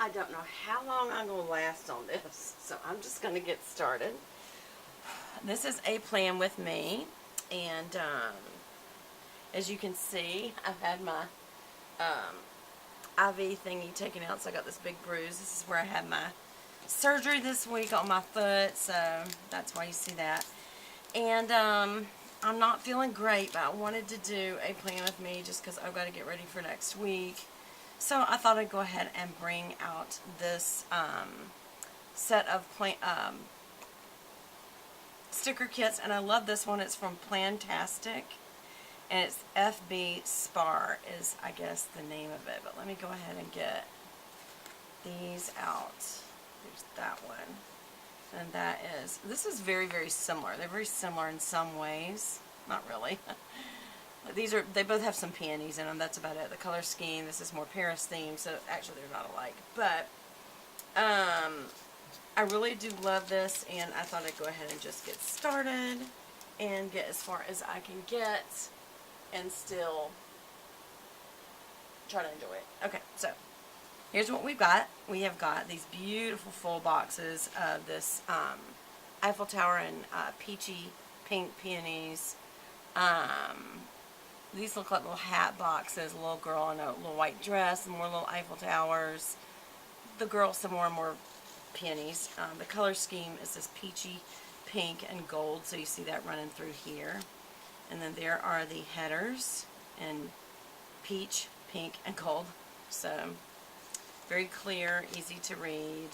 I don't know how long I'm going to last on this, so I'm just going to get started. This is a plan with me, and as you can see, I've had my IV thingy taken out, so I got this big bruise. This is where I had my surgery this week on my foot, so that's why you see that. And I'm not feeling great, but I wanted to do a plan with me just because I've got to get ready for next week. So I thought I'd go ahead and bring out this set of sticker kits, and I love this one. It's from PLANTASTIC, and it's FB Spar is, I guess, the name of it. But let me go ahead and get these out. There's that one. And that is, this is very, very similar. They're very similar in some ways. Not really. These are, they both have some peonies in them. That's about it. The color scheme, this is more Paris themed, so actually they're not alike. But, I really do love this, and I thought I'd go ahead and just get started and get as far as I can get and still try to enjoy it. Okay, so here's what we've got. We have got these beautiful full boxes of this Eiffel Tower and peachy pink peonies. These look like little hat boxes. A little girl in a little white dress, and more little Eiffel Towers. The girl some more and more peonies. The color scheme is this peachy pink and gold, so you see that running through here. And then there are the headers in peach, pink, and gold. So very clear, easy to read.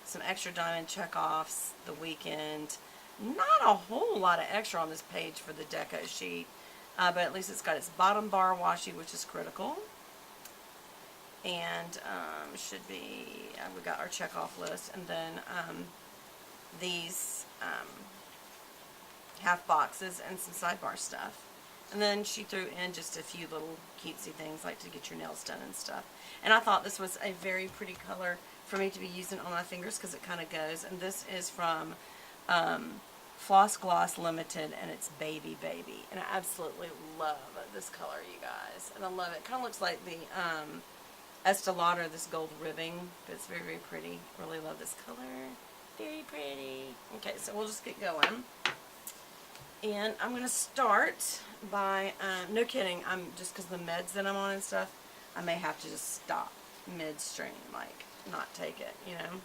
Some extra diamond check-offs, the weekend. Not a whole lot of extra on this page for the deco sheet, but at least it's got its bottom bar washi, which is critical. And should be, we got our check-off list, and then these half boxes and some sidebar stuff. And then she threw in just a few little cutesy things like to get your nails done and stuff. And I thought this was a very pretty color for me to be using on my fingers because it kind of goes. And this is from Floss Gloss Limited, and it's Baby Baby. And I absolutely love this color, you guys. And I love it. It kind of looks like the Estee Lauder, this gold ribbing, but it's very, very pretty. Really love this color. Very pretty. Okay, so we'll just get going. And I'm going to start by, no kidding, I'm just because the meds that I'm on and stuff, I may have to just stop midstream, like not take it, you know.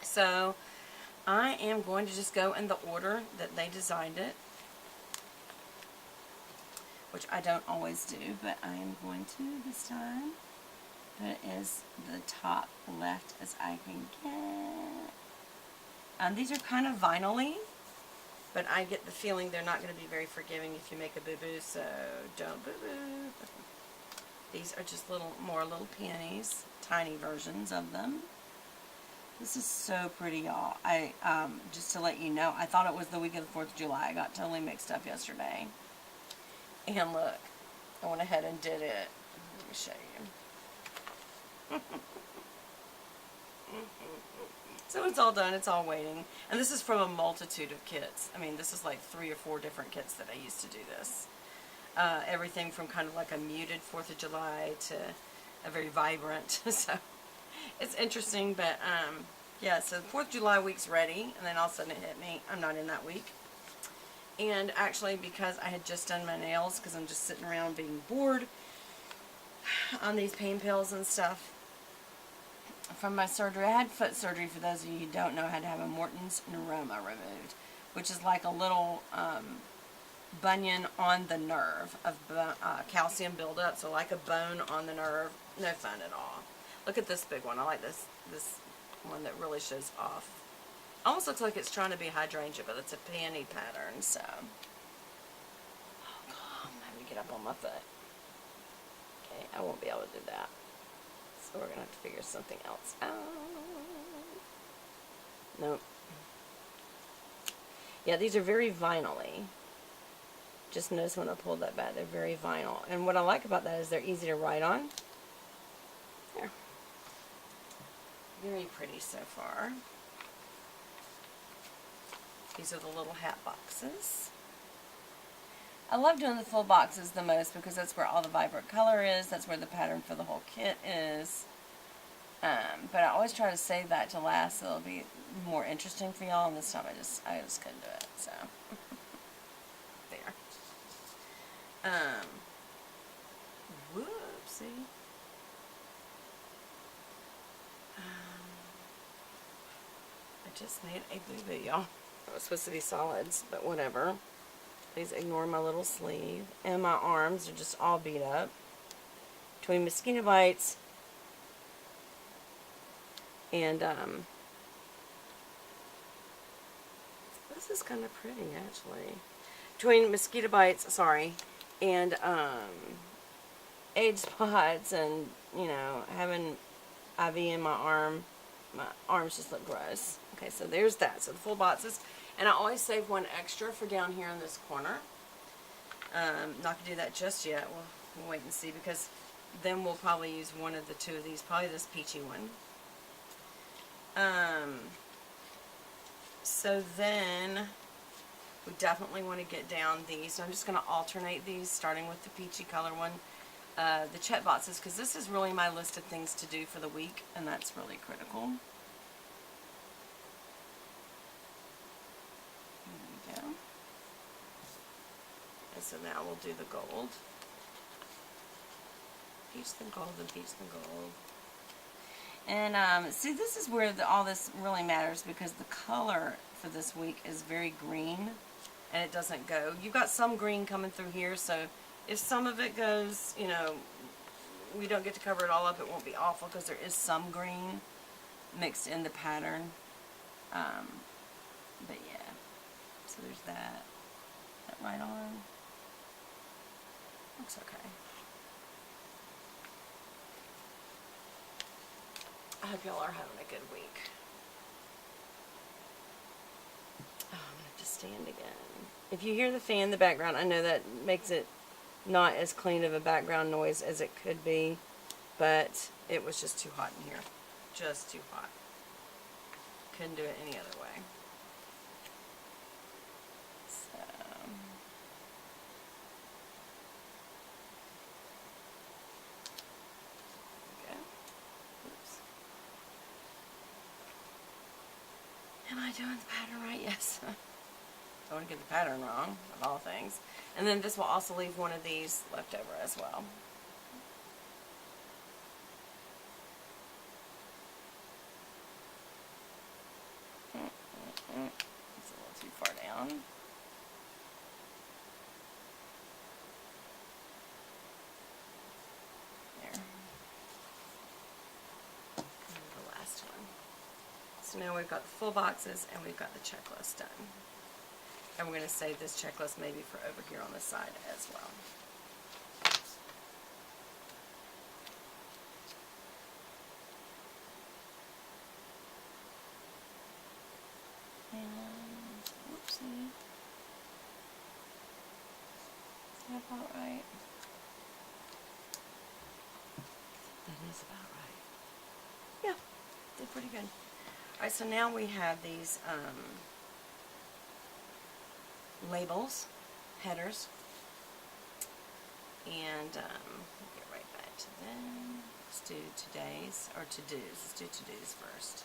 So I am going to just go in the order that they designed it, which I don't always do, but I am going to this time. Put it as the top left as I can get. These are kind of vinyl-y, but I get the feeling they're not going to be very forgiving if you make a boo-boo, so don't boo-boo. These are just more little peonies, tiny versions of them. This is so pretty, y'all. Just to let you know, I thought it was the week of the 4th of July. I got totally mixed up yesterday. And look, I went ahead and did it. Let me show you. So it's all done, it's all waiting. And this is from a multitude of kits. I mean, this is like 3 or 4 different kits that I used to do this. Everything from kind of like a muted 4th of July to a very vibrant. So it's interesting, but yeah, so the 4th of July week's ready, and then all of a sudden it hit me. I'm not in that week. And actually, because I had just done my nails, because I'm just sitting around being bored on these pain pills and stuff from my surgery. I had foot surgery, for those of you who don't know. I had to have a Morton's neuroma removed, which is like a little bunion on the nerve of calcium buildup, so like a bone on the nerve. No fun at all. Look at this big one. I like this one that really shows off. Almost looks like it's trying to be hydrangea, but it's a peony pattern, so. Oh, God, let me get up on my foot. Okay, I won't be able to do that. So we're going to have to figure something else out. Nope. Yeah, these are very vinyl-y. Just notice when I pulled that back, they're very vinyl. And what I like about that is they're easy to write on. There. Very pretty so far. These are the little hat boxes. I love doing the full boxes the most because that's where all the vibrant color is. That's where the pattern for the whole kit is. But I always try to save that to last so it'll be more interesting for y'all, and this time I just couldn't do it, so. There. Whoopsie. I just made a boo-boo, y'all. It was supposed to be solids, but whatever. Please ignore my little sleeve. And my arms are just all beat up. Between mosquito bites and, this is kind of pretty, actually. Between mosquito bites, sorry, and, age spots and, you know, having IV in my arms just look gross. Okay, so there's that. So the full boxes. And I always save one extra for down here in this corner. Not going to do that just yet. We'll wait and see, because then we'll probably use one of the two of these. Probably this peachy one. So then we definitely want to get down these. So I'm just going to alternate these, starting with the peachy color one. The check boxes, because this is really my list of things to do for the week, and that's really critical. There we go. And so now we'll do the gold. Peach the gold and peach the gold. And see, this is where all this really matters, because the color for this week is very green, and it doesn't go. You've got some green coming through here, so if some of it goes, you know, we don't get to cover it all up, it won't be awful, because there is some green mixed in the pattern. But yeah, so there's that. That right on. Looks okay. I hope y'all are having a good week. Oh, I'm going to have to stand again. If you hear the fan in the background, I know that makes it not as clean of a background noise as it could be, but it was just too hot in here. Just too hot. Couldn't do it any other way. So, there we go. Oops. Am I doing the pattern right? Yes. Don't want to get the pattern wrong, of all things. And then this will also leave one of these left over as well. It's a little too far down. There. And the last one. So now we've got the full boxes and we've got the checklist done. And we're going to save this checklist maybe for over here on the side as well. And, whoopsie. Is that about right? That is about right. Yeah, did pretty good. Alright, so now we have these, labels, headers, and we'll get right back to them. Let's do today's, or to-dos. Let's do to-dos first.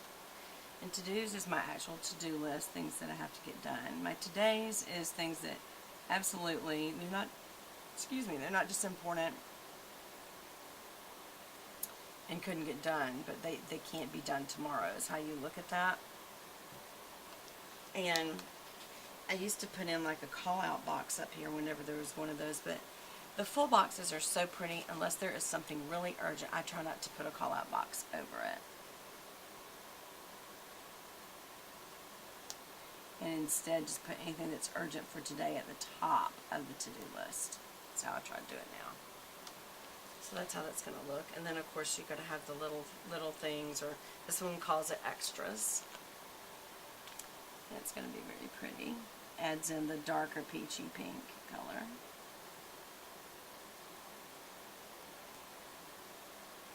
And to-dos is my actual to-do list, things that I have to get done. My today's is things that absolutely, they're not, they're not just important and couldn't get done, but they can't be done tomorrow is how you look at that. And I used to put in like a call-out box up here whenever there was one of those, but the full boxes are so pretty, unless there is something really urgent, I try not to put a call-out box over it. And instead just put anything that's urgent for today at the top of the to-do list. That's how I try to do it now. So that's how that's going to look. And then of course you've got to have the little things, or this one calls it extras. And it's going to be very pretty. Adds in the darker peachy pink color.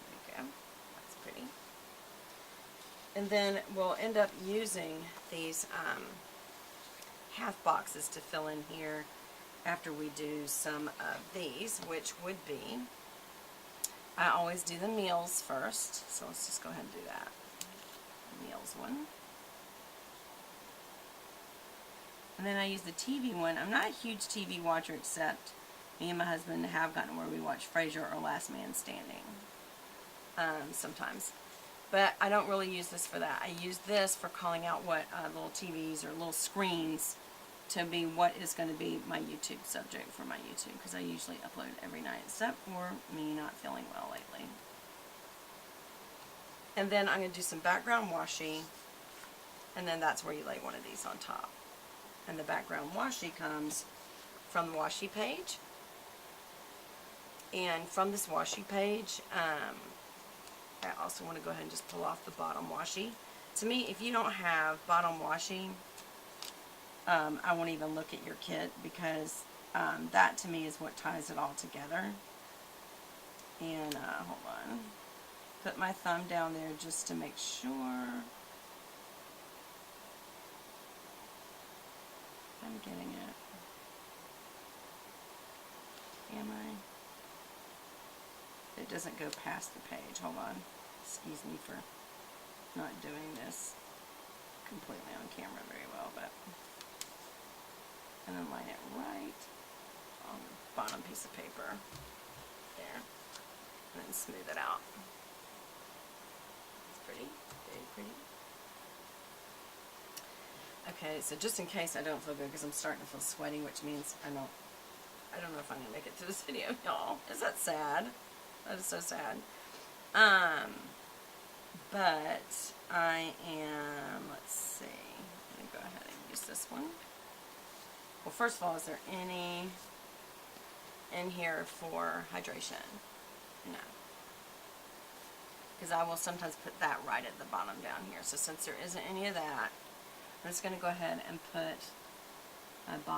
There we go. That's pretty. And then we'll end up using these half boxes to fill in here after we do some of these, which would be I always do the meals first, so let's just go ahead and do that. Meals one. And then I use the TV one. I'm not a huge TV watcher, except me and my husband have gotten where we watch Frasier or Last Man Standing sometimes. But I don't really use this for that. I use this for calling out what little TVs or little screens to be what is going to be my YouTube subject for my YouTube, because I usually upload every night, except for me not feeling well lately. And then I'm going to do some background washi, and then that's where you lay one of these on top. And the background washi comes from the washi page. And from this washi page, I also want to go ahead and just pull off the bottom washi. To me, if you don't have bottom washi, I won't even look at your kit, because that to me is what ties it all together. And hold on, put my thumb down there just to make sure I'm getting it. Am I? It doesn't go past the page. Hold on. Excuse me for not doing this completely on camera very well, but. And then line it right on the bottom piece of paper. There. And then smooth it out. It's pretty. Very pretty. Okay, so just in case I don't feel good, because I'm starting to feel sweaty, which means I don't know if I'm going to make it through this video, y'all. Is that sad? That is so sad. But I am, let's see, let me go ahead and use this one. Well, first of all, is there any in here for hydration? No. Because I will sometimes put that right at the bottom down here. So since there isn't any of that, I'm just going to go ahead and put a bottom